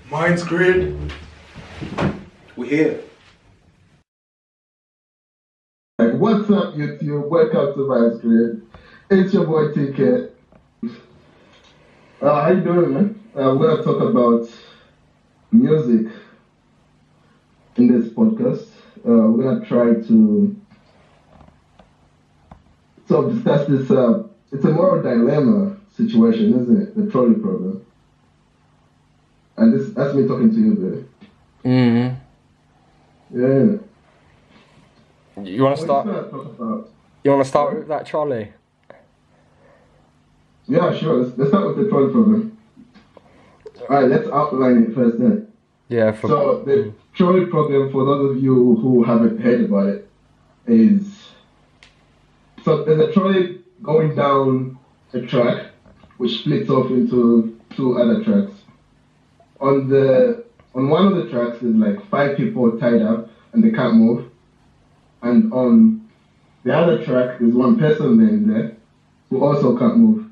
Mindscreed. We're here. What's up, YouTube? Welcome to Mindscreed. It's your boy TK. How you doing, man? We're gonna talk about music in this podcast. We're gonna try to sort of discuss this. It's a moral dilemma situation, isn't it? The trolley problem. And that's me talking to you, babe. Yeah. You want to start? You want to start with that trolley? Yeah, sure. Let's start with the trolley problem. Alright, let's outline it first then. Yeah. So the trolley problem, for those of you who haven't heard about it, is so there's a trolley going down a track which splits off into two other tracks. On one of the tracks there's like 5 people tied up and they can't move. And on the other track there's one person there who also can't move.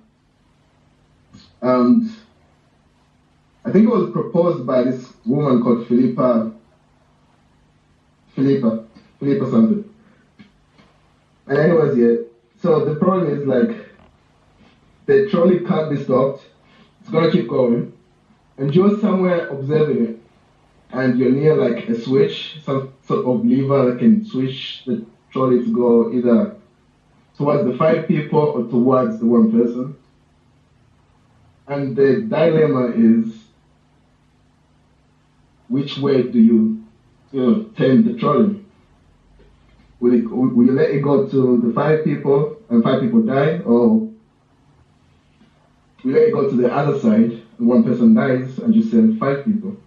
And I think it was proposed by this woman called Philippa something. And anyways, yeah, so the problem is like the trolley can't be stopped. It's gonna keep going. And you're somewhere observing it, and you're near like a switch, some sort of lever that can switch the trolley to go either towards the 5 people or towards the one person. And the dilemma is, which way do you turn the trolley? Will you let it go to the 5 people and 5 people die, or will you let it go to the other side and one person dies and you send 5 people?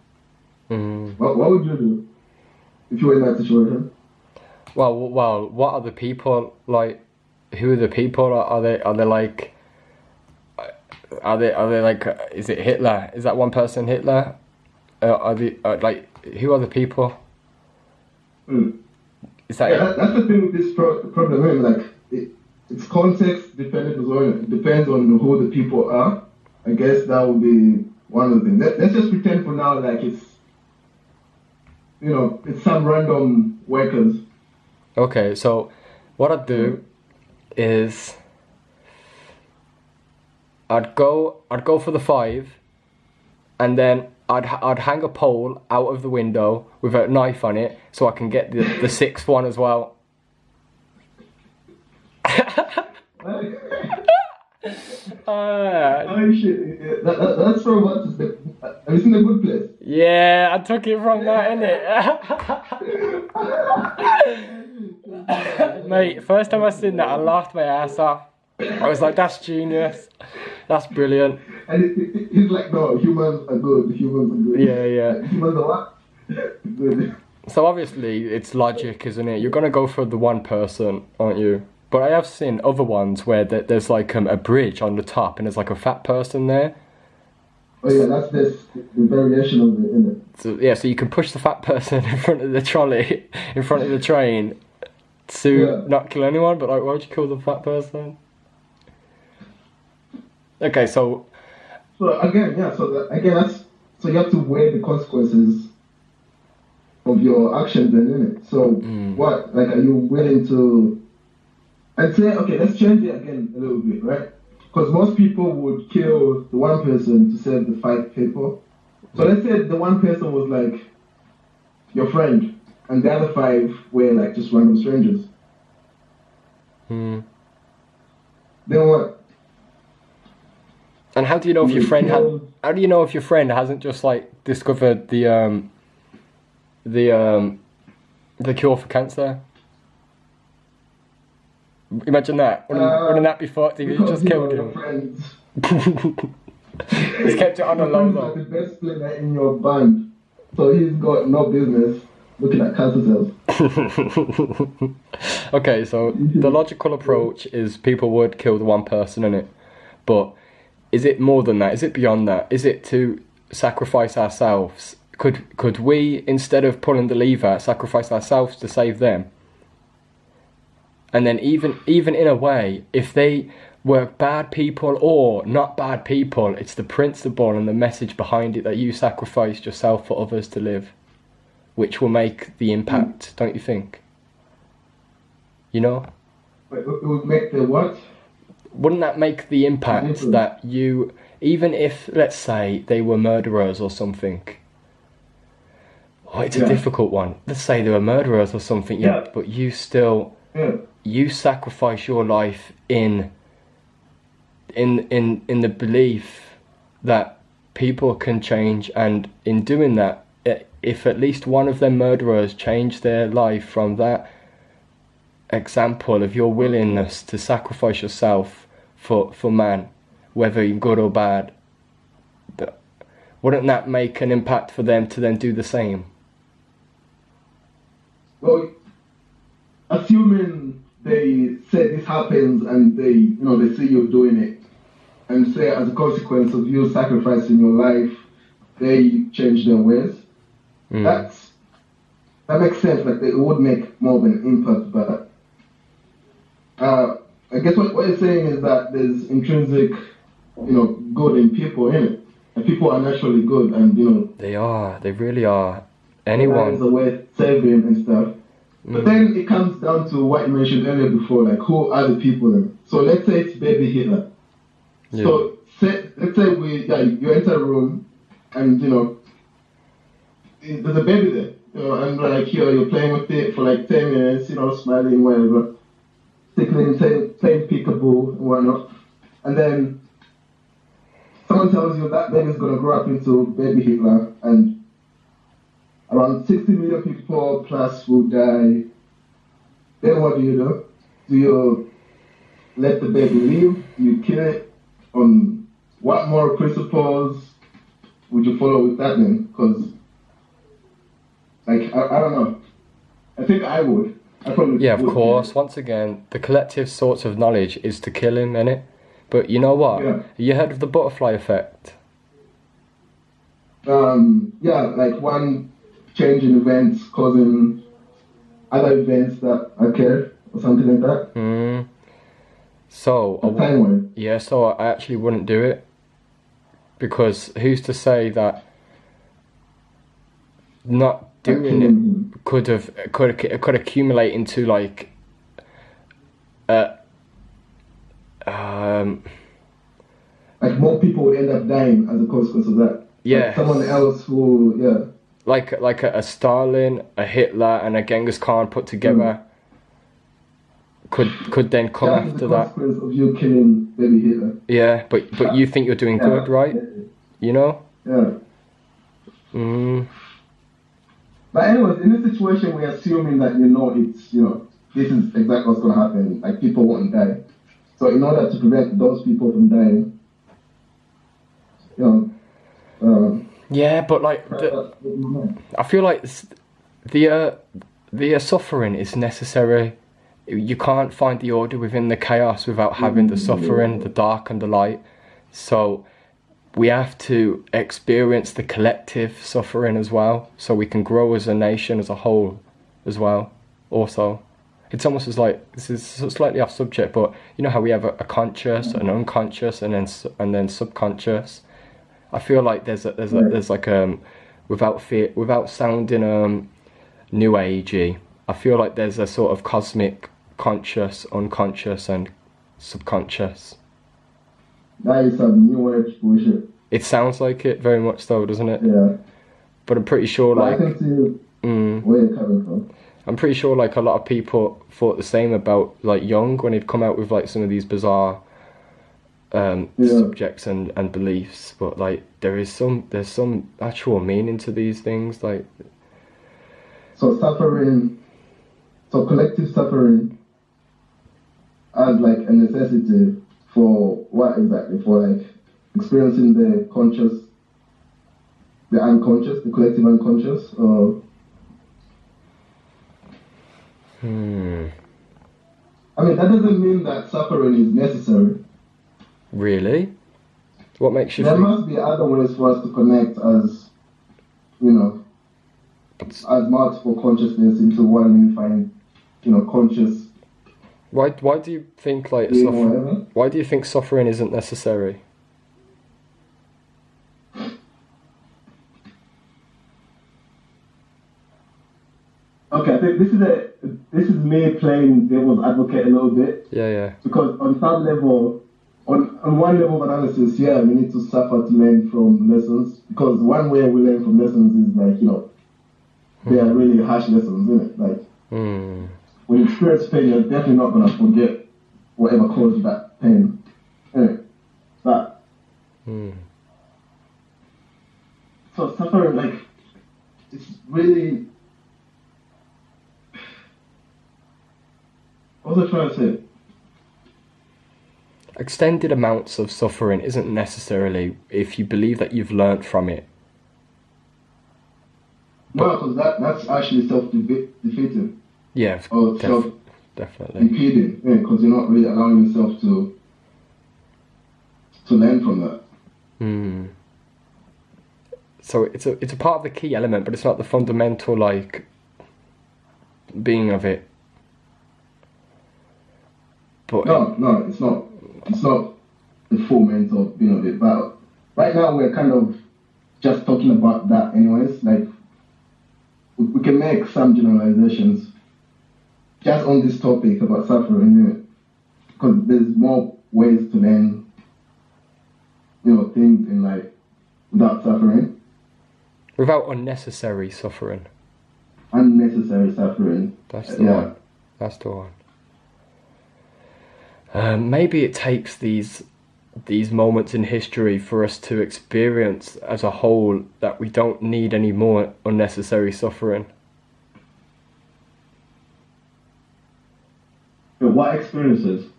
What would you do if you were in that situation? Well, what are the people like? Who are the people? Are they like? Are they like? Is it Hitler? Is that one person Hitler? Are they like? Who are the people? Is that? Yeah, that's the thing with this problem. Right? Like it's context dependent as well. It depends on who the people are. I guess that would be one of the things. Let's just pretend for now like it's it's some random workers. Okay, so what I'd do is I'd go for the 5, and then I'd hang a pole out of the window with a knife on it so I can get the 6th one as well. Oh shit! That's from what is the? Have you seen The Good Place? Yeah, I took it from that, innit? Mate, first time I seen that, I laughed my ass off. I was like, that's genius. That's brilliant. And he's like, no, humans are good. Humans are good. Yeah. Humans are what? Good. So obviously, it's logic, isn't it? You're gonna go for the one person, aren't you? But I have seen other ones where there's like a bridge on the top and there's like a fat person there. Oh yeah, that's the variation of it, isn't it? So yeah, so you can push the fat person in front of the trolley, in front of the train, to not kill anyone. But like, why would you kill the fat person? Okay, so again, yeah. So you have to weigh the consequences of your actions, then, innit? So what? Like, are you willing to? I'd say, okay, let's change it again a little bit, right? Because most people would kill the one person to save the 5 people. So let's say the one person was like your friend, and the other 5 were like just random strangers. Then what? And how do you know if your friend how do you know if your friend hasn't just like discovered the cure for cancer? Imagine that. Wouldn't that be fucked if you just killed him? Just kept it on a low though. The best player in your band, so he's got no business looking at cancer cells. Okay, so the logical approach is people would kill the one person, innit? But is it more than that? Is it beyond that? Is it to sacrifice ourselves? Could we, instead of pulling the lever, sacrifice ourselves to save them? And then even in a way, if they were bad people or not bad people. It's the principle and the message behind it that you sacrificed yourself for others to live, which will make the impact, don't you think? You know? But it would make the what? Wouldn't that make the impact that you, even if, let's say, they were murderers or something? Oh, it's a difficult one. Let's say they were murderers or something, but you still, you sacrifice your life in the belief that people can change, and in doing that, if at least one of them murderers changed their life from that example of your willingness to sacrifice yourself for man, whether you're good or bad, wouldn't that make an impact for them to then do the same? Well, assuming they say this happens and they see you doing it, and say as a consequence of you sacrificing your life, they change their ways. That makes sense. Like it would make more of an impact, but I guess what you're saying is that there's intrinsic, good in people, innit? And people are naturally good, and they are. They really are. Anyone is a way saving and stuff. But then it comes down to what you mentioned earlier before, like who are the people then? So let's say it's baby Hitler. Yeah. So let's say you enter a room and there's a baby there, and like you're playing with it for like 10 minutes, smiling, whatever, tickling, playing peekaboo and whatnot, and then someone tells you that baby's gonna grow up into baby Hitler, and around 60 million people plus will die. Then what do? Do you let the baby live? Do you kill it? On what moral principles would you follow with that then? Because, like, I don't know. I think I would. I probably of would. course. Once again, the collective source of knowledge is to kill him, innit? But you know what? Yeah. You heard of the butterfly effect? Like one change in events causing other events that occur or something like that. So So I actually wouldn't do it, because who's to say that not doing it could accumulate into like more people would end up dying as a consequence of that. Yeah. Like someone else who like a Stalin, a Hitler, and a Genghis Khan put together. Could then come after that. Consequence of you killing baby Hitler. Yeah, but you think you're doing good, right? Yeah. But anyways, in this situation, we're assuming that it's this is exactly what's gonna happen. Like people won't die. So in order to prevent those people from dying, yeah, but like I feel like the suffering is necessary. You can't find the order within the chaos without having the suffering, the dark and the light. So we have to experience the collective suffering as well, so we can grow as a nation as a whole as well. Also, it's almost as like, this is slightly off subject, but you know how we have a conscious, an unconscious, and then subconscious. I feel like there's like without sounding new agey, I feel like there's a sort of cosmic conscious, unconscious, and subconscious. That is some new age bullshit. It sounds like it very much so, doesn't it? Yeah. But I'm pretty sure, like, I can see where you're coming from. I'm pretty sure, like, a lot of people thought the same about like Jung when he'd come out with like some of these bizarre subjects and beliefs. But like, there's some actual meaning to these things, like. So collective suffering as like a necessity for what exactly? For like experiencing the conscious, the unconscious, the collective unconscious, or? I mean, that doesn't mean that suffering is necessary. Really? What makes you there think? Must be other ways for us to connect as multiple consciousness into one unifying, conscious Why do you think like why do you think suffering isn't necessary? Okay, I think this is me playing devil's advocate a little bit. Yeah. Because on some level, on one level of analysis, yeah, we need to suffer to learn from lessons. Because one way we learn from lessons is like, they are really harsh lessons, isn't it? Like, when you experience pain, you're definitely not gonna forget whatever caused that pain. Anyway, but so suffering, like, it's really. What was I trying to say? Extended amounts of suffering isn't necessarily if you believe that you've learnt from it. No, because that's actually self-defeating. Yeah, or definitely. Impeding, because you're not really allowing yourself to learn from that. So it's a part of the key element, but it's not the fundamental like being of it. But no, it's not. It's not the full mental being of it. But right now we're kind of just talking about that, anyways. Like we can make some generalizations just on this topic about suffering, because there's more ways to learn, things in life without suffering. Without unnecessary suffering. Unnecessary suffering. That's the one. That's the one. Maybe it takes these moments in history for us to experience as a whole that we don't need any more unnecessary suffering. But what experiences?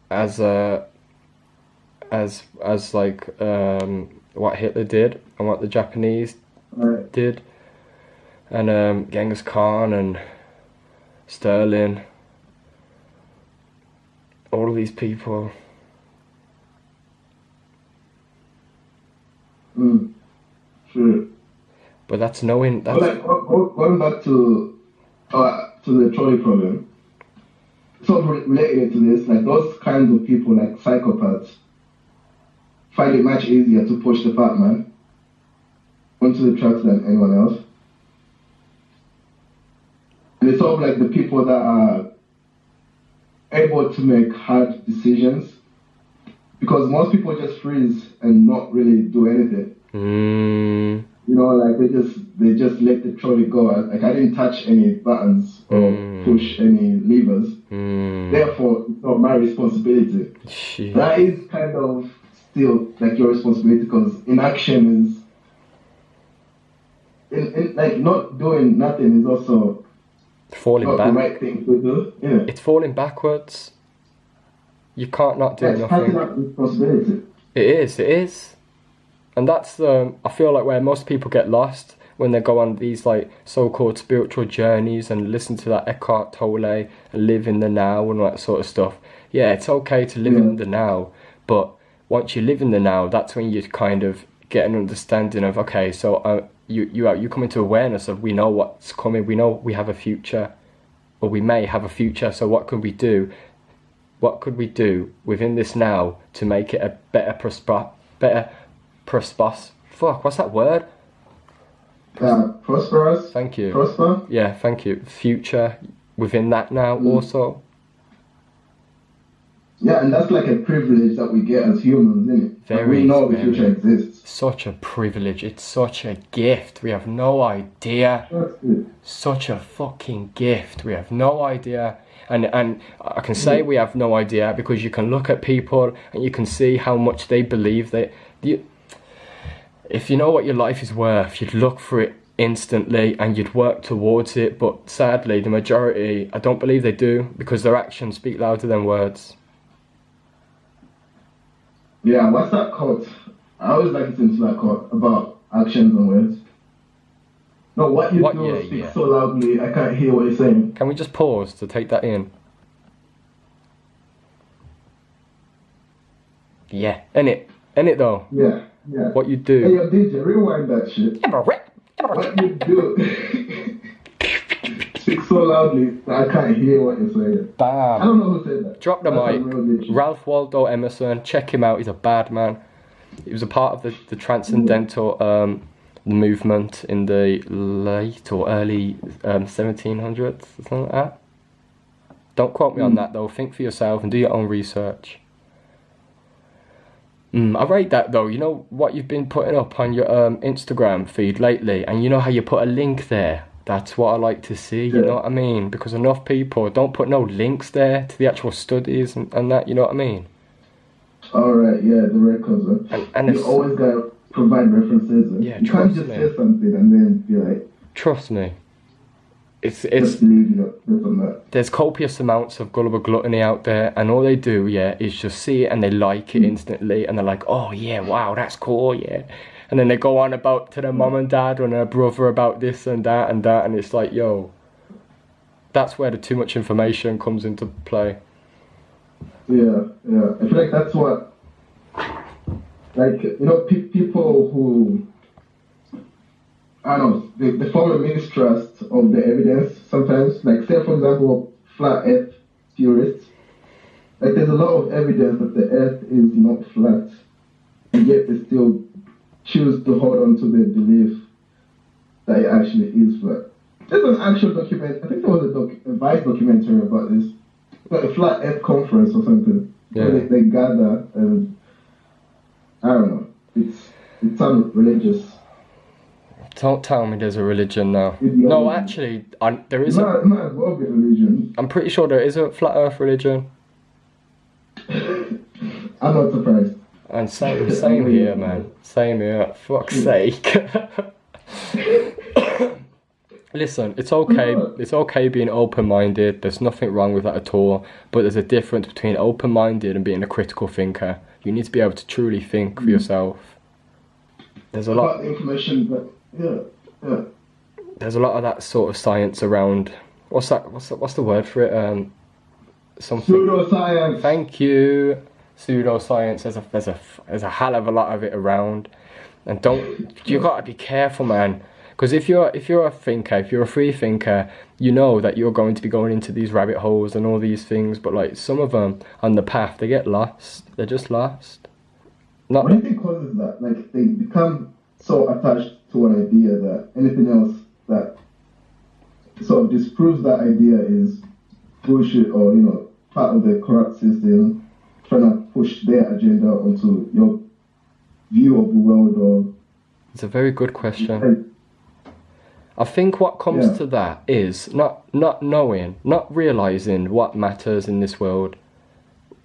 As like what Hitler did and what the Japanese did, and Genghis Khan and Sterling. All of these people. Sure. But that's knowing. That's going back to the trolley problem. Sort of related to this, like those kinds of people, like psychopaths, find it much easier to push the fat man onto the tracks than anyone else. And it's sort of like the people that are able to make hard decisions, because most people just freeze and not really do anything. Like they just let the trolley go. Like I didn't touch any buttons or push any levers. Therefore, it's not my responsibility. Shit. That is kind of still like your responsibility, because inaction is like not doing nothing is also falling back. The right thing to do. Yeah. It's falling backwards. You can't not do nothing. It's not responsibility. It is. And that's I feel like where most people get lost when they go on these like so-called spiritual journeys and listen to that Eckhart Tolle and live in the now and all that sort of stuff. Yeah, it's okay to live in the now, but once you live in the now, that's when you kind of get an understanding of, okay, so you come into awareness of, we know what's coming, we know we have a future, or we may have a future, so what could we do? What could we do within this now to make it a better what's that word? Prosperous. Thank you. Prosper. Yeah, thank you. Future within that now also. Yeah, and that's like a privilege that we get as humans, isn't it? We know the future exists. Such a privilege. It's such a gift. We have no idea. Such a fucking gift. We have no idea. And I can say we have no idea because you can look at people and you can see how much they believe that if you know what your life is worth, you'd look for it instantly and you'd work towards it. But sadly, the majority, I don't believe they do, because their actions speak louder than words. Yeah, what's that quote? I always like to listen to that quote about actions and words. No, what you do speaks so loudly, I can't hear what you're saying. Can we just pause to take that in? Yeah, innit though? Yeah. What you do. Hey, yo, DJ, rewind that shit. What you do speak so loudly that I can't hear what you're saying. Bam. I don't know who said that. Drop the That's a mic. real glitch. Ralph Waldo Emerson. Check him out. He's a bad man. He was a part of the transcendental movement in the late or early 1700s, something like that. Don't quote me on that though. Think for yourself and do your own research. I rate that though. You know what you've been putting up on your Instagram feed lately, and you know how you put a link there. That's what I like to see. You know what I mean? Because enough people don't put no links there to the actual studies and that. You know what I mean? All right, yeah, the records. And you always gotta provide references. Yeah, you can't just say something and then be like, trust me. It's just believe on that. There's copious amounts of gullible gluttony out there, and all they do, is just see it and they like it instantly, and they're like, oh yeah, wow, that's cool, yeah. And then they go on about to their mum and dad and their brother about this and that, and it's like, yo, that's where the too much information comes into play. Yeah. I feel like that's what, like, people who, I don't know, they form a mistrust of the evidence sometimes. Like, say, for example, flat earth theorists. Like, there's a lot of evidence that the earth is not flat, and yet they still choose to hold on to the belief that it actually is flat. There's an actual document, I think there was a Vice documentary about this, like a flat earth conference or something, where they gather, and I don't know, it sounds religious. Don't tell me there's a religion now. No, actually, there is not involved in religion. I'm pretty sure there is a flat earth religion. I'm not surprised. And same here, man. Same here. Fuck's sake. Listen, it's okay. It's okay being open-minded. There's nothing wrong with that at all. But there's a difference between open-minded and being a critical thinker. You need to be able to truly think for yourself. There's a lot of information, but yeah. There's a lot of that sort of science around. What's the word for it? Something. Pseudoscience. Thank you. Pseudoscience. There's a hell of a lot of it around, and you gotta be careful, man. Because if you're a thinker, if you're a free thinker, you know that you're going to be going into these rabbit holes and all these things. But like some of them on the path, they get lost. They're just lost. What do you think causes that? Like they become so attached to an idea that anything else that sort of disproves that idea is bullshit, or part of the corrupt system trying to push their agenda onto your view of the world. Or it's a very good question. I think what comes to that is not knowing, not realizing what matters in this world,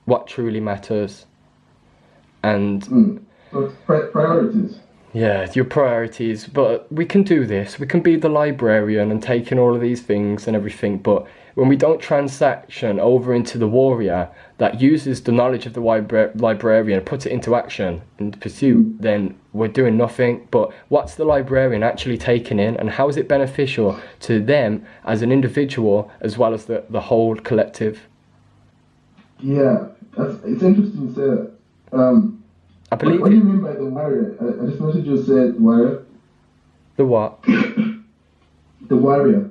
what truly matters, and so priorities. Yeah, your priorities. But we can do this. We can be the librarian and take in all of these things and everything. But when we don't transaction over into the warrior that uses the knowledge of the librarian and puts it into action and pursuit, then we're doing nothing. But what's the librarian actually taking in, and how is it beneficial to them as an individual as well as the whole collective? Yeah, it's interesting to say that. I believe. What do you mean by the warrior? I just noticed you said warrior. The what? The warrior.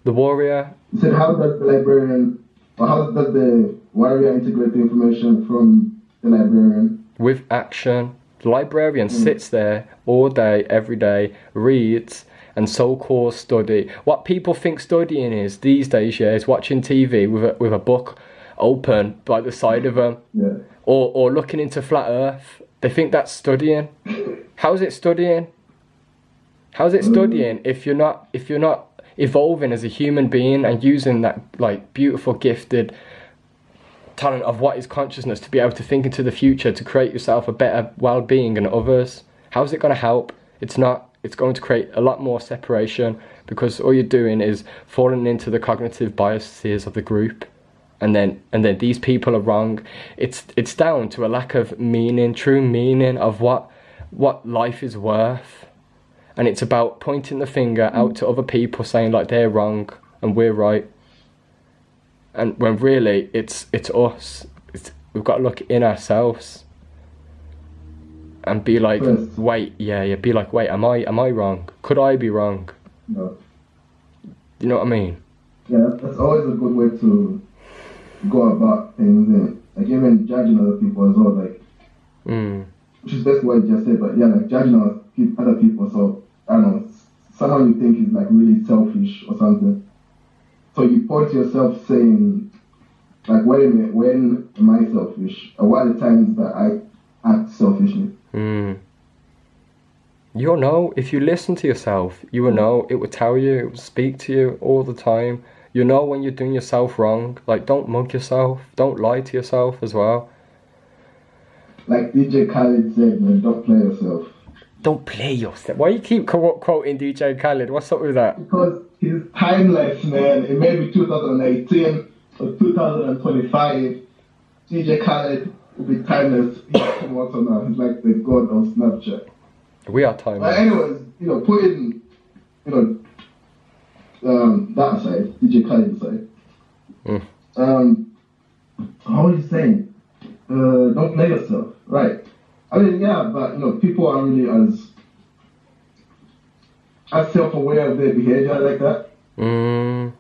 The warrior. You said how does the warrior integrate the information from the librarian? With action. The librarian sits there all day, every day, reads, and so-called study. What people think studying is these days, is watching TV with a book open by the side of them, or looking into flat Earth. They think that's studying. How is it studying? How is it studying if you're not evolving as a human being and using that like beautiful gifted talent of what is consciousness to be able to think into the future to create yourself a better well-being and others? How is it going to help? It's not. It's going to create a lot more separation, because all you're doing is falling into the cognitive biases of the group. And then these people are wrong. It's down to a lack of meaning, true meaning of what life is worth. And it's about pointing the finger out to other people, saying like they're wrong and we're right. And when really it's us. We've got to look in ourselves and be like, wait, be like, wait, am I wrong? Could I be wrong? No. You know what I mean? Yeah, that's always a good way to go about things, and like even judging other people as well, like which is basically what you just said, but yeah, like judging other people. So I don't know, someone you think is like really selfish or something. So you point to yourself saying, like, wait a minute, when am I selfish? Or what are the times that I act selfishly? You'll know if you listen to yourself. You will know. It will tell you. It will speak to you all the time. You know when you're doing yourself wrong. Like, don't mug yourself. Don't lie to yourself as well. Like DJ Khaled said, man, don't play yourself. Don't play yourself. Why you keep quoting DJ Khaled? What's up with that? Because he's timeless, man. It may be 2018 or 2025. DJ Khaled will be timeless. He's He's like the god of Snapchat. We are timeless. But anyways, putting, that aside, DJ Khaled aside. How are you saying? Don't play yourself, right? I mean, yeah, but people are really as self-aware of their behavior like that. You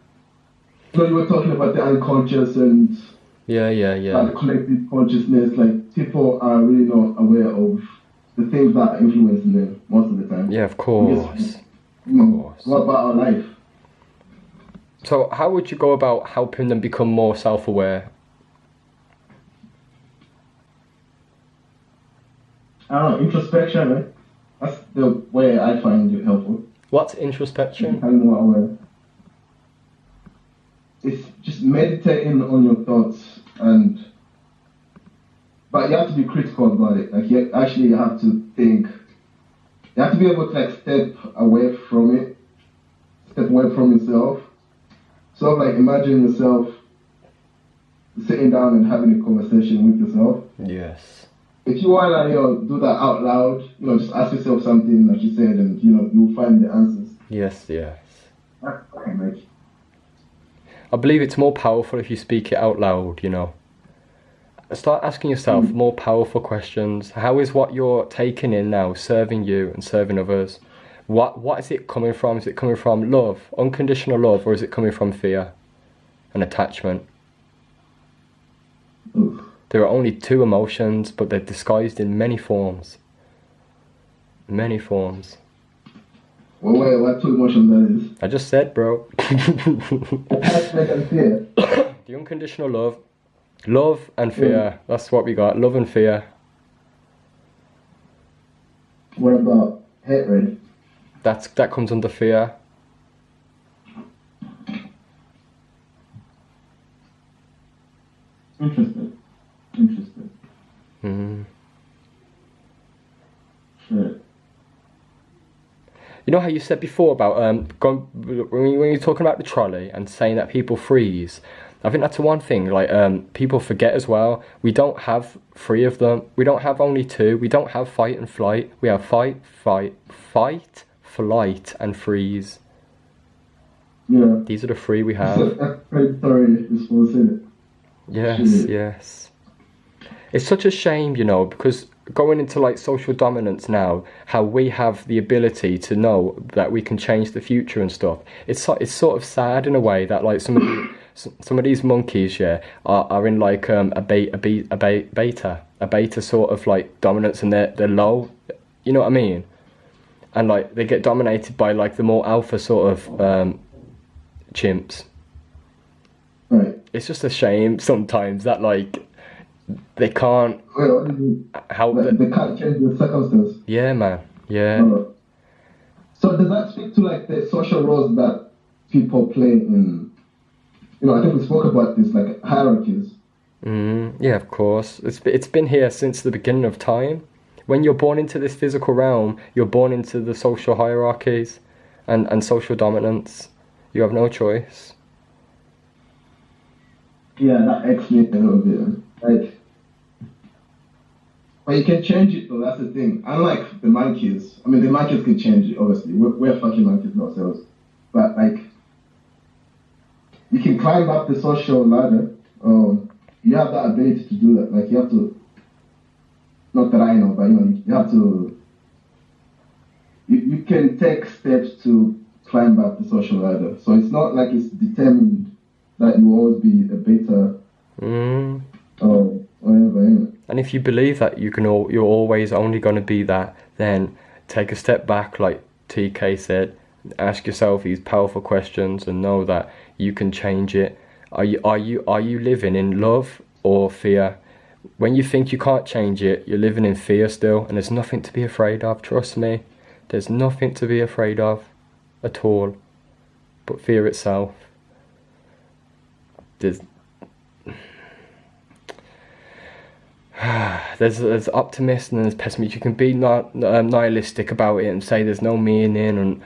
were talking about the unconscious and the collective consciousness. Like, people are really not aware of the things that are influencing them most of the time. Yeah, of course. What about our life? So how would you go about helping them become more self-aware? I don't know, introspection, right? That's the way I find it helpful. What's introspection? Becoming more aware. It's just meditating on your thoughts, but you have to be critical about it. Like, you have to think. You have to be able to like step away from it, step away from yourself. So like imagine yourself sitting down and having a conversation with yourself. Yes. If you wanna do that out loud, just ask yourself something like you said, and you'll find the answers. Yes. That's fine, like. I believe it's more powerful if you speak it out loud. Start asking yourself more powerful questions. How is what you're taking in now serving you and serving others? What is it coming from? Is it coming from love, unconditional love, or is it coming from fear and attachment? Oof. There are only two emotions, but they're disguised in many forms. Many forms. Well, wait, what two emotions that is? I just said, bro. Attachment and fear. The unconditional love. Love and fear. That's what we got. Love and fear. What about hatred? That comes under fear. Interesting. Sure. You know how you said before about when you're talking about the trolley and saying that people freeze. I think that's one thing. Like people forget as well. We don't have three of them. We don't have only two. We don't have fight and flight. We have fight, flight, and freeze. Yeah. These are the three we have. That's predatory response, isn't it? Yes. It's such a shame, because going into like social dominance now, how we have the ability to know that we can change the future and stuff. It's sort of sad in a way that like some of these monkeys, are in like a beta sort of like dominance, and they're low. You know what I mean? And like they get dominated by like the more alpha sort of chimps. Right. It's just a shame sometimes that like they can't. They can't change the circumstance. Yeah, man. Yeah. So does that speak to like the social roles that people play in? I think we spoke about this, like hierarchies. Yeah, of course. It's been here since the beginning of time. When you're born into this physical realm, you're born into the social hierarchies and social dominance. You have no choice. Yeah, that explains a little bit. Like, but you can change it though, that's the thing. Unlike the monkeys, the monkeys can change it, obviously. We're fucking monkeys ourselves. But like, you can climb up the social ladder. You have that ability to do that. Like, you have to, not that I know, but you have to, you can take steps to climb up the social ladder. So it's not like it's determined that you will always be a beta or whatever, innit? And if you believe that you're always only going to be that, then take a step back, like TK said, ask yourself these powerful questions and know that you can change it. Are you living in love or fear? When you think you can't change it, you're living in fear still, and there's nothing to be afraid of, trust me. There's nothing to be afraid of at all but fear itself. There's optimists and there's pessimists. You can be nihilistic about it and say there's no meaning and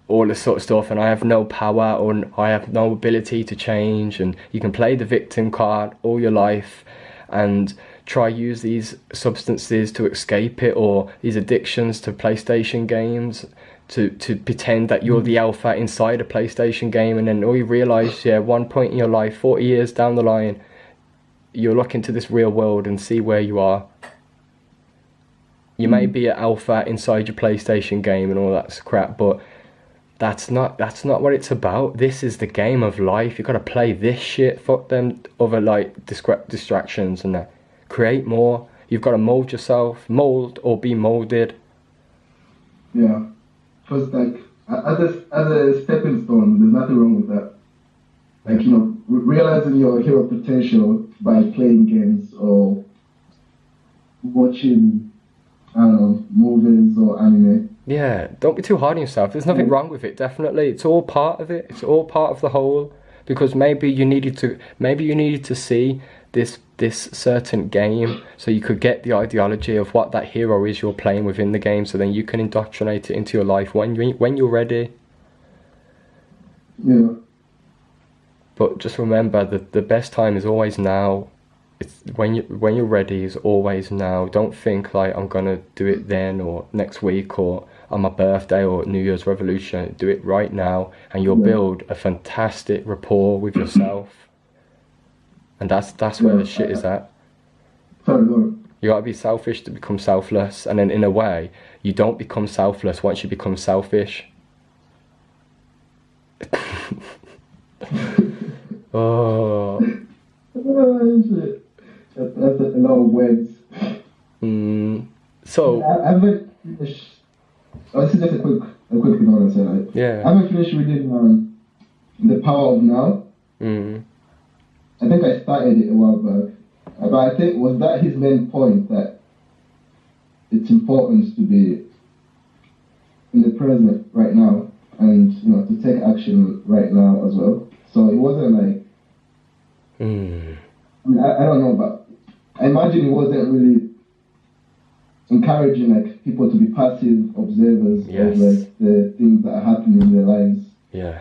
all this sort of stuff, and I have no power or I have no ability to change, and you can play the victim card all your life and try use these substances to escape it, or these addictions to PlayStation games to pretend that you're the alpha inside a PlayStation game, and then all you realise, one point in your life, 40 years down the line, you'll look into this real world and see where you are. You may be an alpha inside your PlayStation game and all that crap, but that's not what it's about. This is the game of life. You got to play this shit. Fuck them other like distractions and that. Create more. You've got to mold yourself, mold or be molded. Yeah, because like as a stepping stone, there's nothing wrong with that. Like, you know, realizing your hero potential by playing games or watching, I don't know, movies or anime. Yeah, don't be too hard on yourself. There's nothing wrong with it, definitely. It's all part of it. It's all part of the whole. Because maybe you needed to see this certain game so you could get the ideology of what that hero is you're playing within the game, so then you can indoctrinate it into your life when you're ready. Yeah. But just remember that the best time is always now. It's when you're ready is always now. Don't think like I'm gonna do it then or next week or on my birthday or New Year's revolution. Do it right now, and you'll build a fantastic rapport with yourself. And that's where the shit is at. Sorry, Lord. You gotta be selfish to become selfless, and then in a way, you don't become selfless once you become selfish. Oh. Shit. That's a lot of words. So I haven't finished. This is just a quick note I said. yeah. I haven't finished reading The Power of Now. I think I started it a while back, but I think was that his main point, that it's important to be in the present right now, and you know, to take action right now as well. So it wasn't like I mean, I don't know, but I imagine it wasn't really encouraging like people to be passive observers of like the things that are happening in their lives. Yeah.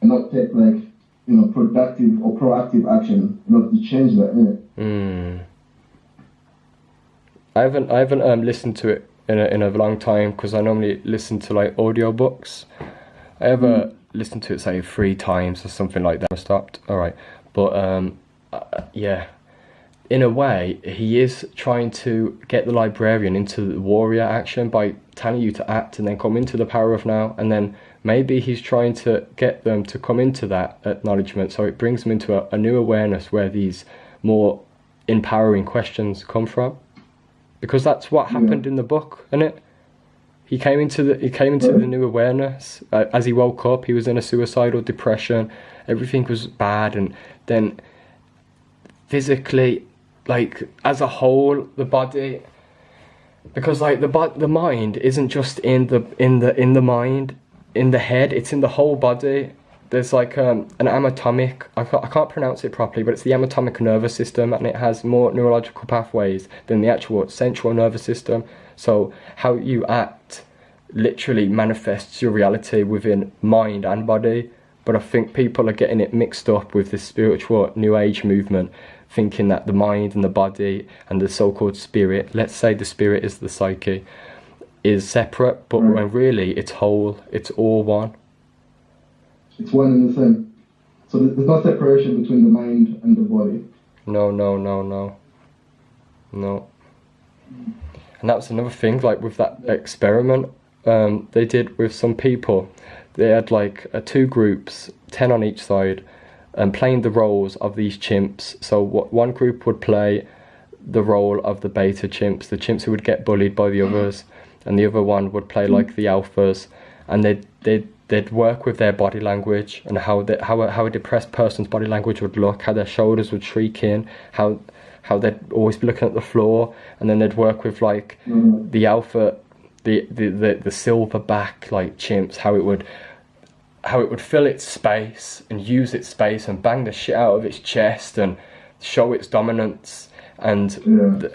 And not take like, you know, productive or proactive action, not to change that, innit? I haven't listened to it in a long time, because I normally listen to like audiobooks. I ever listened to it say 3 times or something like that. I stopped. All right, but yeah. In a way, he is trying to get the librarian into the warrior action by telling you to act and then come into the power of now, and then maybe he's trying to get them to come into that acknowledgement, so it brings them into a new awareness where these more empowering questions come from, because that's what happened in the book, isn't it? He came into the new awareness. As he woke up, he was in a suicidal depression. Everything was bad, and then physically, like as a whole, the body, because like the mind isn't just in the mind, in the head, it's in the whole body. There's like an anatomic, I can't pronounce it properly, but it's the anatomic nervous system, and it has more neurological pathways than the actual central nervous system. So how you act literally manifests your reality within mind and body. But I think people are getting it mixed up with this spiritual new age movement, thinking that the mind and the body and the so-called spirit, let's say the spirit is the psyche, is separate, but when really it's whole, it's all one. It's one and the same. So there's no separation between the mind and the body. No. And that was another thing, like with that experiment they did with some people. they had like two groups, 10 on each side, and playing the roles of these chimps. So one group would play the role of the beta chimps, the chimps who would get bullied by the others, and the other one would play like the alphas, and they'd work with their body language and how a depressed person's body language would look, how their shoulders would shriek in, how they'd always be looking at the floor, and then they'd work with like the alpha, the silverback like chimps, how it would fill its space and use its space and bang the shit out of its chest and show its dominance. And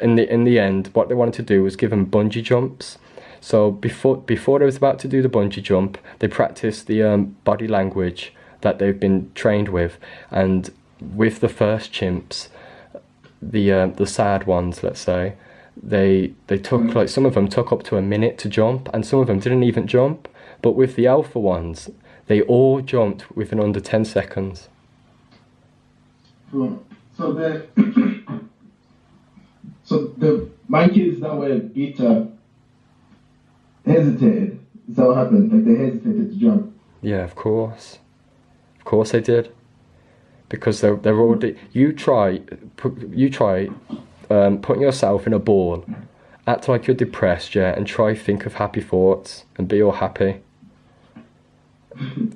in the end, what they wanted to do was give them bungee jumps. So before they was about to do the bungee jump, they practiced the body language that they've been trained with. And with the first chimps, the sad ones, let's say, they took like, some of them took up to a minute to jump, and some of them didn't even jump. But with the alpha ones, they all jumped within under 10 seconds. So the monkeys that were beta hesitated. Is that what happened? Like they hesitated to jump? Yeah, of course. Of course they did. Because they're already... You try putting yourself in a ball, act like you're depressed, yeah, and try think of happy thoughts and be all happy.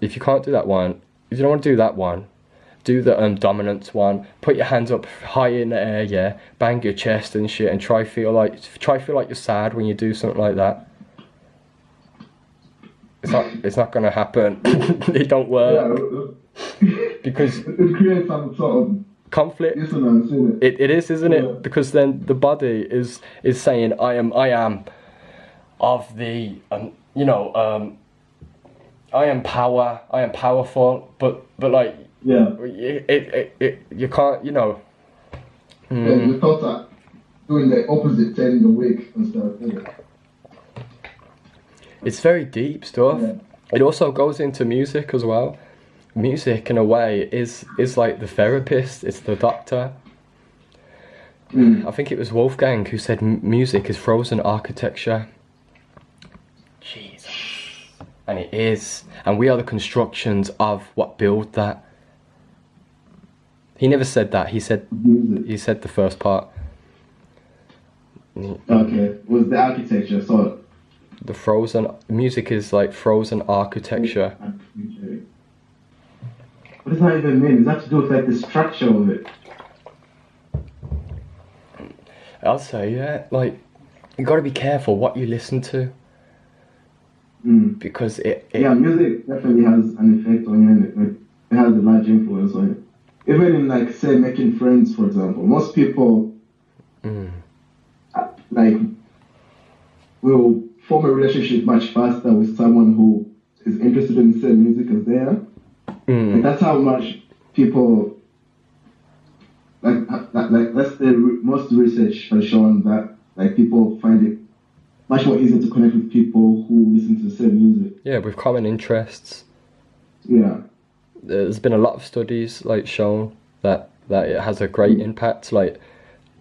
If you can't do that one, if you don't want to do that one, do the dominance one. Put your hands up high in the air, yeah. Bang your chest and shit, and try feel like you're sad when you do something like that. It's not gonna happen. It don't work. Yeah. Because it creates some sort of conflict. dissonance, isn't it? It is, isn't it? Because then the body is saying I am of the I am power, I am powerful, but like you can't, you know. Yeah, your thoughts are doing the opposite, turning the wig and stuff. Yeah. It's very deep stuff. Yeah. It also goes into music as well. Music, in a way, is like the therapist. It's the doctor. I think it was Wolfgang who said music is frozen architecture. Jesus. And it is. And we are the constructions of what build that. He never said that. He said the first part. Okay. Was the architecture, so... The frozen... Music is like frozen architecture. What does that even mean? Does that have to do with like the structure of it? I'll say, yeah. Like, you got to be careful what you listen to. Because it... Yeah, music definitely has an effect on you, and it has a large influence on you. Even in, like, say, making friends, for example. Most people, like, will form a relationship much faster with someone who is interested in the same music as they are. And that's how much people, like that's the most research has shown that, like, people find it much more easier to connect with people who listen to the same music. Yeah, with common interests. Yeah. There's been a lot of studies like shown that it has a great impact, like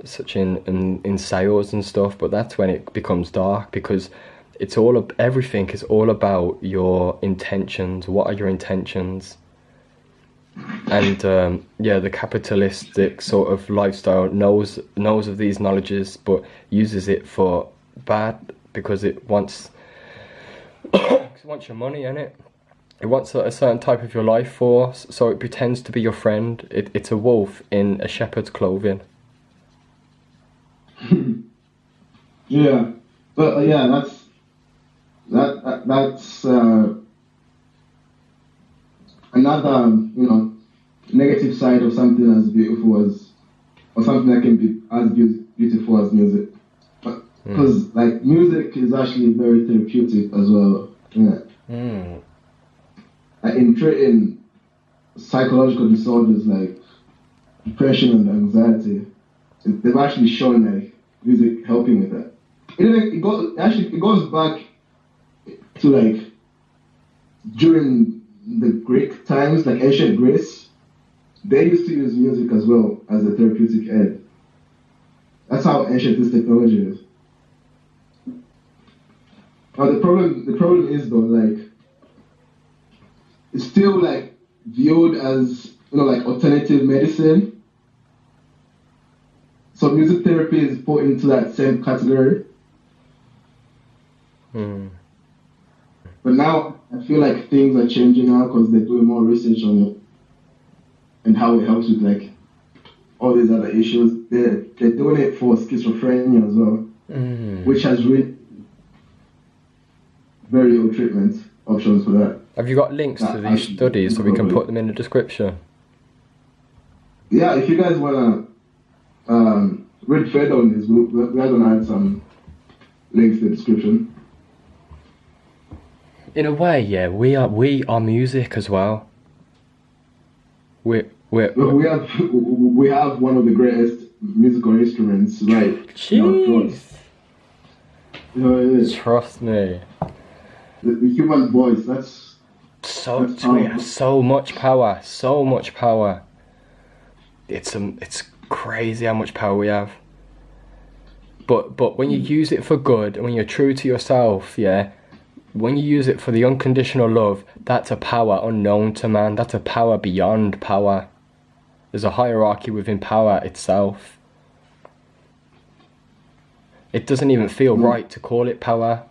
such in sales and stuff. But that's when it becomes dark, because everything is all about your intentions. What are your intentions? And the capitalistic sort of lifestyle knows of these knowledges, but uses it for bad, because it wants your money, innit? It wants a certain type of your life force, so it pretends to be your friend. It's a wolf in a shepherd's clothing. Yeah, but that's another, negative side of something as beautiful as, or something that can be as beautiful as music. Because like music is actually very therapeutic as well. Yeah. In treating psychological disorders like depression and anxiety, they've actually shown like music helping with that. It goes back to like during the Greek times, like ancient Greece. They used to use music as well as a therapeutic aid. That's how ancient this technology is. Now the problem is though, like, it's still like viewed as, you know, like alternative medicine. So music therapy is put into that same category. But now I feel like things are changing now because they're doing more research on it and how it helps with like all these other issues. They're doing it for schizophrenia as well, which has really very ill treatment options for that. Have you got links to these studies so we can put them in the description? Yeah, if you guys wanna read further on this, we're gonna add some links in the description. In a way, yeah, we are music as well. We have one of the greatest musical instruments, right? Jeez. You know, it is. Trust me. The human voice, that's we have so much power, so much power. It's crazy how much power we have. But when you use it for good and when you're true to yourself, yeah, when you use it for the unconditional love, that's a power unknown to man. That's a power beyond power. There's a hierarchy within power itself. It doesn't even feel right to call it power.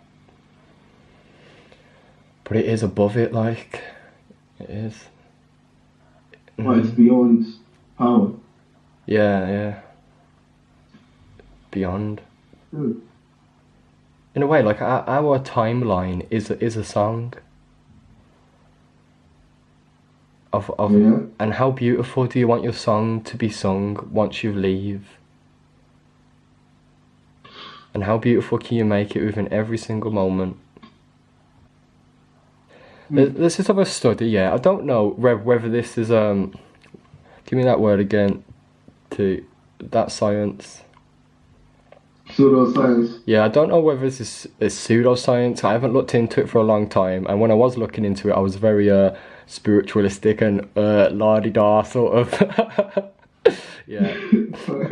But it is above it, like. It is. Well, it's beyond power. Yeah. Beyond. In a way, like our timeline is a song. And how beautiful do you want your song to be sung once you leave? And how beautiful can you make it within every single moment? There's this other study, yeah. I don't know whether this is give me that word again. To that science. Pseudoscience. Yeah, I don't know whether this is pseudoscience. I haven't looked into it for a long time, and when I was looking into it, I was very spiritualistic and la-di-da sort of. Yeah.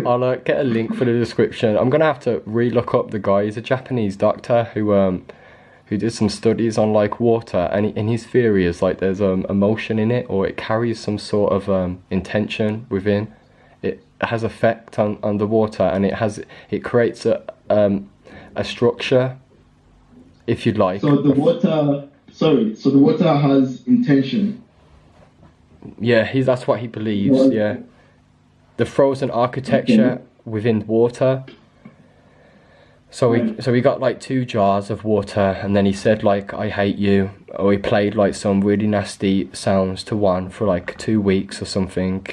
I'll get a link for the description. I'm gonna have to re-look up the guy. He's a Japanese doctor who did some studies on like water, and his theory is like there's emotion in it, or it carries some sort of intention within. It has effect on the water, and it creates a structure, if you'd like. So the water has intention. Yeah, that's what he believes. Yeah, the frozen architecture within water. So we got like 2 jars of water, and then he said like I hate you, or he played like some really nasty sounds to one for like 2 weeks or something,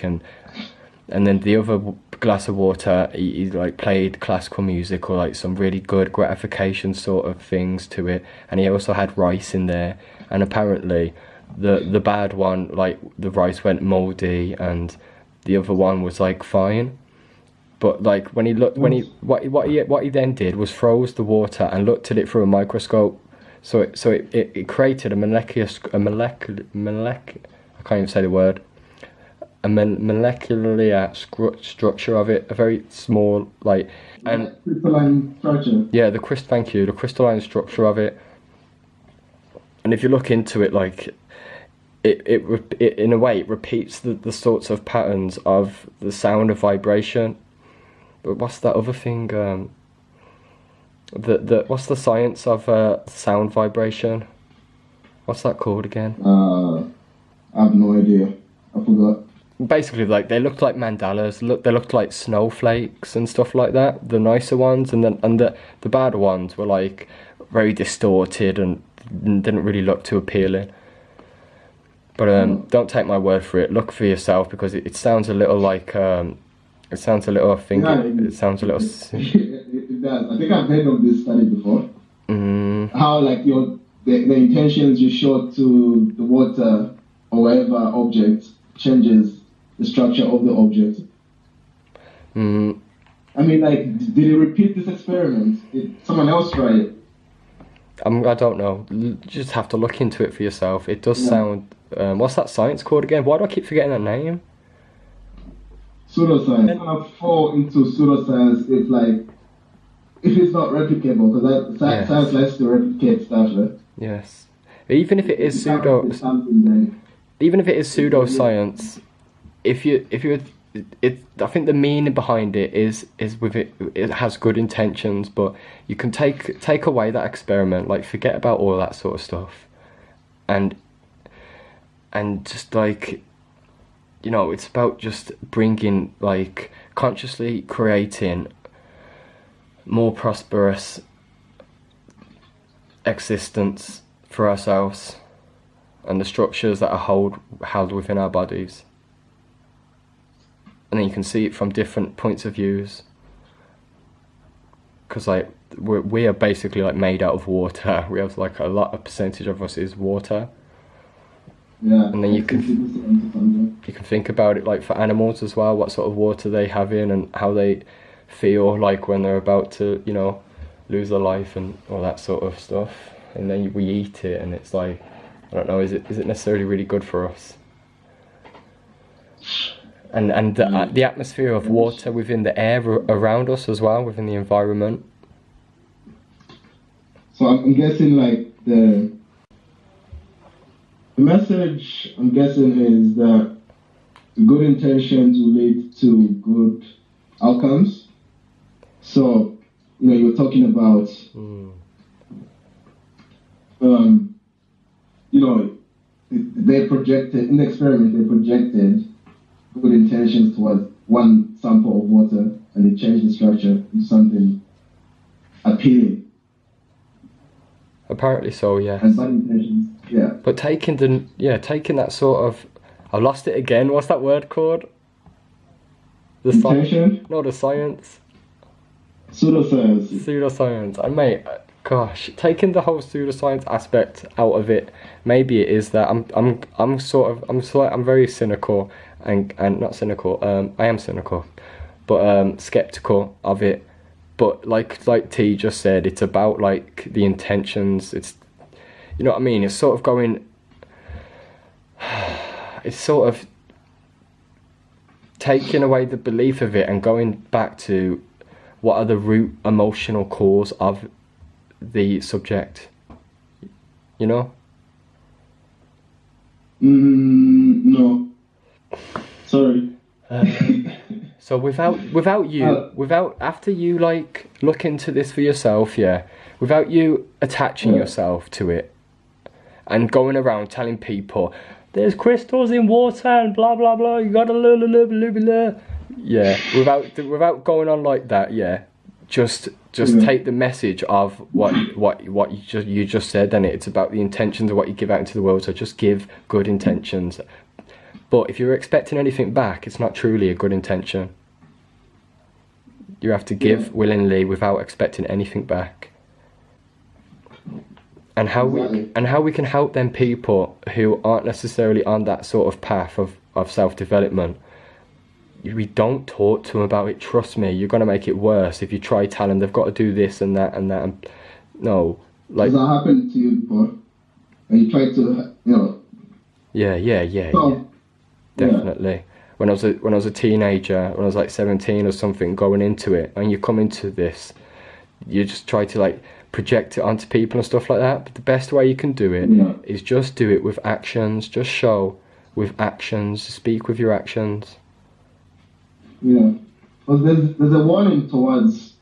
and then the other glass of water he like played classical music or like some really good gratification sort of things to it, and he also had rice in there, and apparently the bad one, like the rice went moldy and the other one was like fine. But like when he looked, what he then did was froze the water and looked at it through a microscope. So it created a molecular I can't even say the word. A molecular structure of it, a very small like and crystalline structure. Yeah, the crystalline structure of it. And if you look into it, like it in a way it repeats the sorts of patterns of the sound of vibration. But what's that other thing? What's the science of sound vibration? What's that called again? I have no idea. I forgot. Basically, like they looked like mandalas. They looked like snowflakes and stuff like that. The nicer ones, and the bad ones were like very distorted and didn't really look too appealing. But don't take my word for it. Look for yourself, because it sounds a little like. It sounds a little. I think it sounds a little. It does. I think I've heard of this study before. How like the intentions you show to the water or whatever object changes the structure of the object. I mean, like, did he repeat this experiment? Did someone else try it? I don't know. You just have to look into it for yourself. It does sound. What's that science called again? Why do I keep forgetting that name? Pseudoscience. When I fall into pseudoscience, it's like, if it's not replicable, because science likes to replicate stuff, right? Yes. Even if it is pseudo. even if it is pseudoscience, I think the meaning behind it is with it has good intentions, but you can take away that experiment, like forget about all that sort of stuff, and just like, you know, it's about just bringing, like, consciously creating more prosperous existence for ourselves and the structures that are held within our bodies. And then you can see it from different points of views, because like we are basically like made out of water. We have like a percentage of us is water. Yeah. And then you can think about it like for animals as well, what sort of water they have in and how they feel like when they're about to, you know, lose their life and all that sort of stuff. And then we eat it, and it's like, I don't know, is it necessarily really good for us? And the atmosphere of water within the air around us as well, within the environment. So I'm guessing like the message, I'm guessing, is that good intentions will lead to good outcomes. So, you know, you're talking about, you know, they projected, in the experiment, they projected good intentions towards one sample of water, and they changed the structure into something appealing. Apparently so, yes. And bad intentions, yeah. But taking that sort of, I lost it again. What's that word called? The intention? No, the science. Pseudoscience. Pseudoscience. And mate, gosh, taking the whole pseudoscience aspect out of it, maybe it is that I'm very cynical and not cynical. I am cynical, but skeptical of it. But like T just said, it's about like the intentions. It's, you know what I mean? It's sort of going. It's sort of taking away the belief of it and going back to what are the root emotional cause of the subject. You know? No. Sorry. So after you like look into this for yourself, yeah, without you attaching yourself to it and going around telling people there's crystals in water and blah blah blah, you gotta blah. Yeah, without going on like that, yeah, just take the message of what you just said, and it's about the intentions of what you give out into the world. So just give good intentions. But if you're expecting anything back, it's not truly a good intention. You have to give willingly without expecting anything back. And how we can help them people who aren't necessarily on that sort of path of self-development. We don't talk to them about it. Trust me, you're gonna make it worse if you try telling them they've got to do this and that and that. And no, like. Has that happened to you before? And you tried to, you know. Yeah. Definitely. When I was a teenager, when I was like 17 or something, going into it, and you come into this, you just try to like project it onto people and stuff like that. But the best way you can do it is just do it with actions. Just show with actions. Speak with your actions. Yeah. Well, there's a warning towards,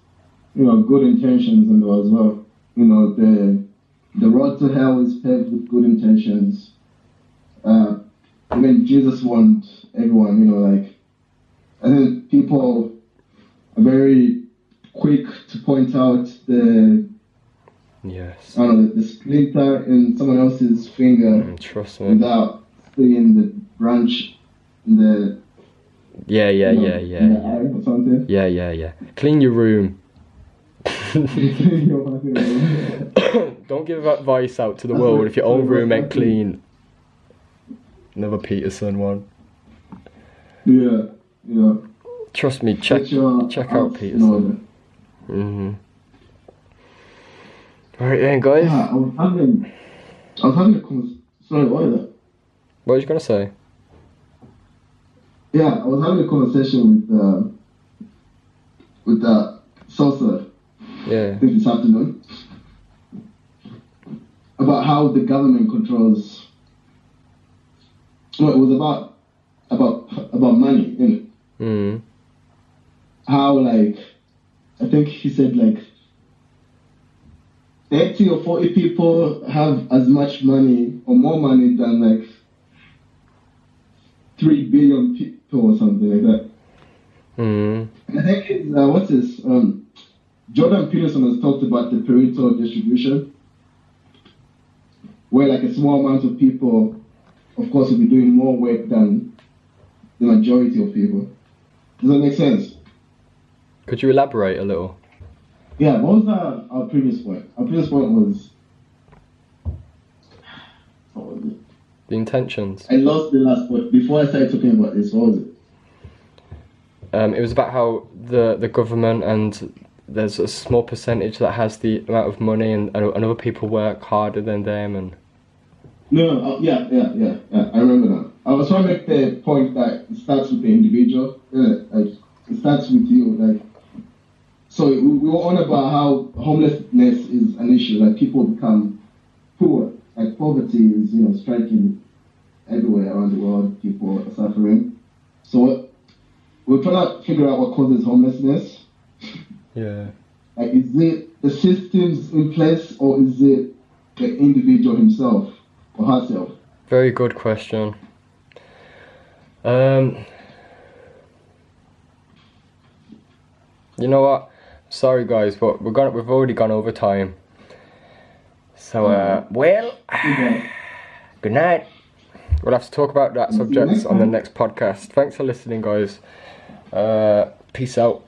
you know, good intentions and all as well. You know, the road to hell is paved with good intentions. I mean, Jesus warned everyone, you know, like, I think people are very quick to point out the splinter in someone else's finger. Trust me. Without seeing the branch in the Yeah. or something. Yeah. Clean your room. Don't give advice out to the world if your own room ain't clean. Another Peterson one. Yeah. Trust me, check out Peterson. Alright then, guys. Yeah, I was having a conversation. Sorry, what is that? What was you gonna say? Yeah, I was having a conversation with Salsa. Yeah. I think this afternoon. About how the government controls No, it was about money, innit? Mm. How, like, I think he said, like, 30 or 40 people have as much money or more money than, like, 3 billion people or something like that. Mm. I think it's, what's this? Jordan Peterson has talked about the Pareto distribution, where, like, a small amount of people, of course, will be doing more work than the majority of people. Does that make sense? Could you elaborate a little? Yeah, what was our previous point? Our previous point was... What was it? The intentions. I lost the last point. Before I started talking about this, what was it? It was about how the government and there's a small percentage that has the amount of money and other people work harder than them and... No, yeah, I remember now. I was trying to make the point that it starts with the individual. Like, it starts with you, like... So we were on about how homelessness is an issue, like people become poor. Like poverty is, striking everywhere around the world, people are suffering. So we're trying to figure out what causes homelessness. Yeah. Like, is it the systems in place or is it the individual himself or herself? Very good question. You know what? Sorry guys, but we've already gone over time. So well, good night. We'll have to talk about that subject on the next podcast. Thanks for listening, guys. Peace out.